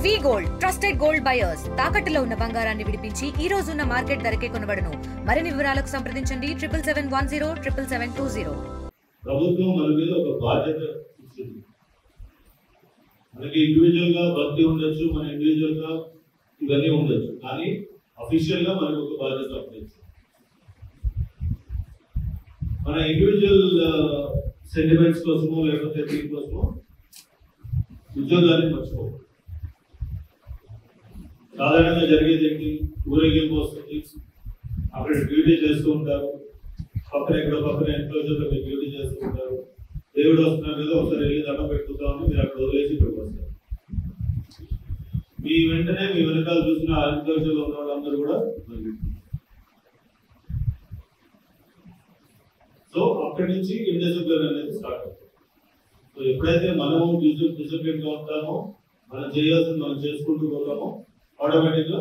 వి gold trusted gold buyers తాకట్టులో ఉన్న బంగారాన్ని విడిపించి ఈ రోజు ఉన్న మార్కెట్ ధరకే కొనబడును. మరిన్ని వివరాలకు సంప్రదించండి 77107720. ప్రభుత్వం మన మీద ఒక బాధ్యత ఇచ్చింది. మనకి ఇండివిజువల్ గా భక్తి ఉండొచ్చు, మన ఇండివిజువల్ గా ఇవన్నీ ఉండొచ్చు, కానీ అఫీషియల్ గా మనకు ఒక బాధ్యత ఉండొచ్చు. మన ఇండివిజువల్ సెంటిమెంట్స్ కోసమో లేకపోతే దీనికోసమో ఉద్యోగాన్ని మర్చిపోవాలి. సాధారణంగా జరిగేది ఏంటి, ఊరేగింపు వస్తుంది, అక్కడ డ్యూటీ చేస్తూ ఉంటారు, పక్కన ఎన్క్లోజర్లో మీరు డ్యూటీ చేస్తూ ఉంటారు. దేవుడు వస్తున్నారు కదా, ఒకసారి వెళ్ళి దండం పెట్టుకుంటామని మీరు అక్కడ వదిలేసి ఇక్కడికి వస్తారు. మీ వెంటనే మీ వెనకాల చూసిన ఎన్క్లోజర్లో ఉన్న వాళ్ళందరూ కూడా సో అక్కడి నుంచి ఇండిసిప్లిన్ అనేది స్టార్ట్ అవుతుంది. సో ఎప్పుడైతే మనము డిసిప్లిన్ గా ఉంటామో, మనం చేయాల్సింది మనం చేసుకుంటూ పోతామో, ఆటోమేటిక్ గా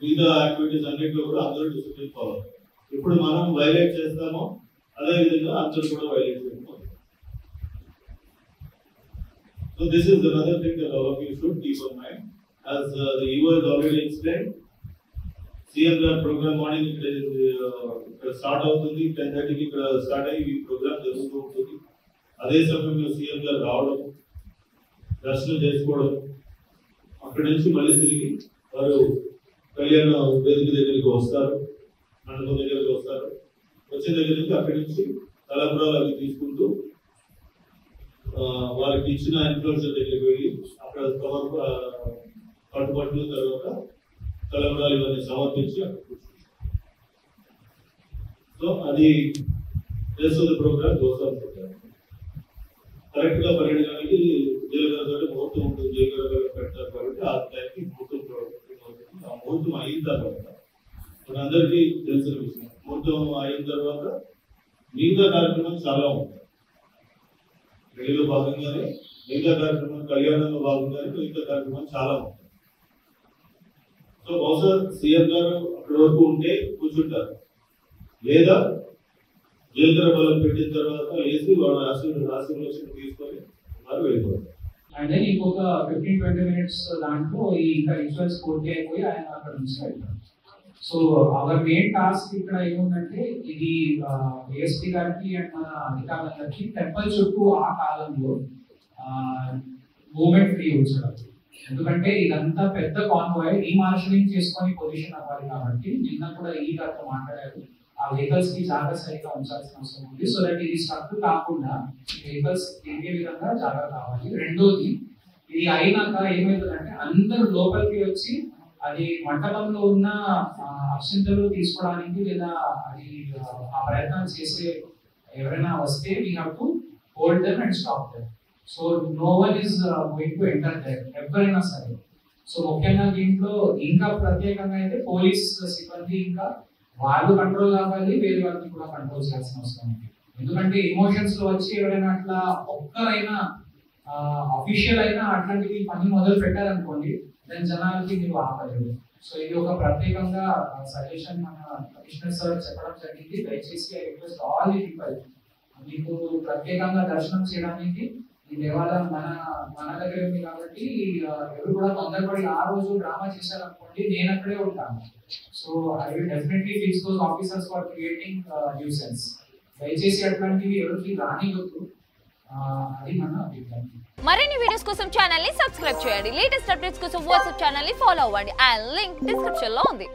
మిగతా యాక్టివిటీస్ అన్నింటిలో కూడా అందరూ డిసిప్లిన్ ఫాలో అవుతారు. ఇప్పుడు మనం వైలేట్ చేస్తామో అదే విధంగా అందరూ కూడా వైలేట్ చేయడం. So this is another thing that all of you should keep in mind. As the EO has already explained, CM గారి ప్రోగ్రామ్ మార్నింగ్ ఇక్కడ స్టార్ట్ అవుతుంది, 10:30కి ఇక్కడ స్టార్ట్ అయ్యి ఈ ప్రోగ్రామ్ జరుగుతూ ఉంటుంది. అదే సమయంలో CM గారు రావడం, దర్శనం చేసుకోవడం, అక్కడి నుంచి మళ్ళీ తిరిగి వారు కళ్యాణ వేదిక దగ్గరికి వస్తారు, మండపం దగ్గరికి వస్తారు. వచ్చిన దగ్గర నుంచి అక్కడి నుంచి తలంబ్రాలు అవి తీసుకుంటూ వారికి ఇచ్చిన ఇన్ఫ్లుయెన్సర్ దగ్గరికి వెళ్ళి అక్కడ పట్టుబట్టు తర్వాత తలంబ్రాలు ఇవన్నీ సమర్పించి అక్కడ కూర్చుంటారు. సో అది చేస్తుంది ప్రోగ్రామ్ దోసాల ప్రోగ్రామ్. కరెక్ట్ గా 12 గంటలకి జయగారితో ముహూర్తం ఉంటుంది, జయగారు పెడతారు కాబట్టి ఆ టైంకి ముహూర్తం ఆ ముహూర్తం అయిన తర్వాత మనందరికీ తెలిసిన విషయం, ముహూర్తం అయిన తర్వాత మిగతా కార్యక్రమాలు చాలా ఉంటాయి. పెళ్లిలో భాగంగానే మిగతా కార్యక్రమం, కళ్యాణంలో భాగంగానే మిగతా కార్యక్రమాలు చాలా ఉంటాయి. సో బహుశా CM గారు అక్కడి వరకు ఉంటే కూర్చుంటారు, లేదా జీలకర్ర బలం పెట్టిన తర్వాత వేసి వాళ్ళ ఆశీర్వచనం తీసుకొని వారు వెళ్ళిపోతారు. అండ్ దెన్ ఇంకొక 15-20 minutes దాంట్లో ఈ ఇంకా రిచువల్స్ పూర్తి అయిపోయి ఆయన అక్కడ నుంచి వెళ్తారు. సో అవర్ మెయిన్ టాస్క్ ఇక్కడ ఏముందంటే, ఇది ASP గారికి అండ్ మన అధికారులందరికీ టెంపుల్ చుట్టూ ఆ కాలంలో మూవ్మెంట్ ఫ్రీ ఉంచడం. ఎందుకంటే ఇదంతా పెద్ద కాన్వాయ్ రీమార్షలింగ్ చేసుకొని పొజిషన్ అవ్వాలి కాబట్టి నిన్న కూడా ఈ గారితో మాట్లాడారు, ఆ వెహికల్స్ కి జాగ్రత్త సరిగ్గా ఉంచాల్సిన అవసరం ఉంది. సో దట్ ఇది స్ట్రక్ కాకుండా వెహికల్స్ తిరిగే విధంగా జాగ్రత్త కావాలి. రెండోది, ఇది అయినాక ఏమవుతుందంటే అందరూ లోపలికి వచ్చి అది మండపంలో ఉన్న అక్షింతలు తీసుకోవడానికి లేదా అది ఆ ప్రయత్నం చేసే ఎవరైనా వస్తే we have to hold them and stop them. So no one is going to enter there, ఎవరైనా సరే. సో ముఖ్యంగా దీంట్లో ఇంకా ప్రత్యేకంగా అయితే పోలీస్ సిబ్బంది ఇంకా వాళ్ళు కంట్రోల్ కావాలి, వేరే వాళ్ళని కూడా కంట్రోల్ చేయాల్సిన అవసరం ఉంది. ఎందుకంటే ఎమోషన్స్ లో వచ్చి ఎవరైనా అట్లా ఒక్కరైనా అఫీషియల్ అయినా అట్లాంటివి పని మొదలు పెట్టారనుకోండి, దాని జనాలకి మీరు ఆపలేదు. సో ఇది ఒక ప్రత్యేకంగా సజెషన్ మన కమిషనర్ సార్ చెప్పడం జరిగింది. దయచేసి I request all the people, మీకు ప్రత్యేకంగా దర్శనం చేయడానికి ఈ దేవాలయం మన దగ్గర ఉంది కాబట్టి ఎవరు కూడా తొందరపడి ఆ రోజు డ్రామా చేశారనుకోండి, నేను అక్కడే ఉంటాను. So I will definitely fix those officers for creating nuisance. దయచేసి అట్లాంటివి ఎవరికి రానివ్వద్దు, అది మన అభిప్రాయం. మరిన్ని వీడియోస్ కోసం ఛానల్ ని సబ్స్క్రైబ్ చేయండి. లేటెస్ట్ అప్డేట్స్ కోసం వాట్సాప్ ఛానల్ ని ఫాలో అవ్వండి. అండ్ లింక్ డిస్క్రిప్షన్ లో ఉంది.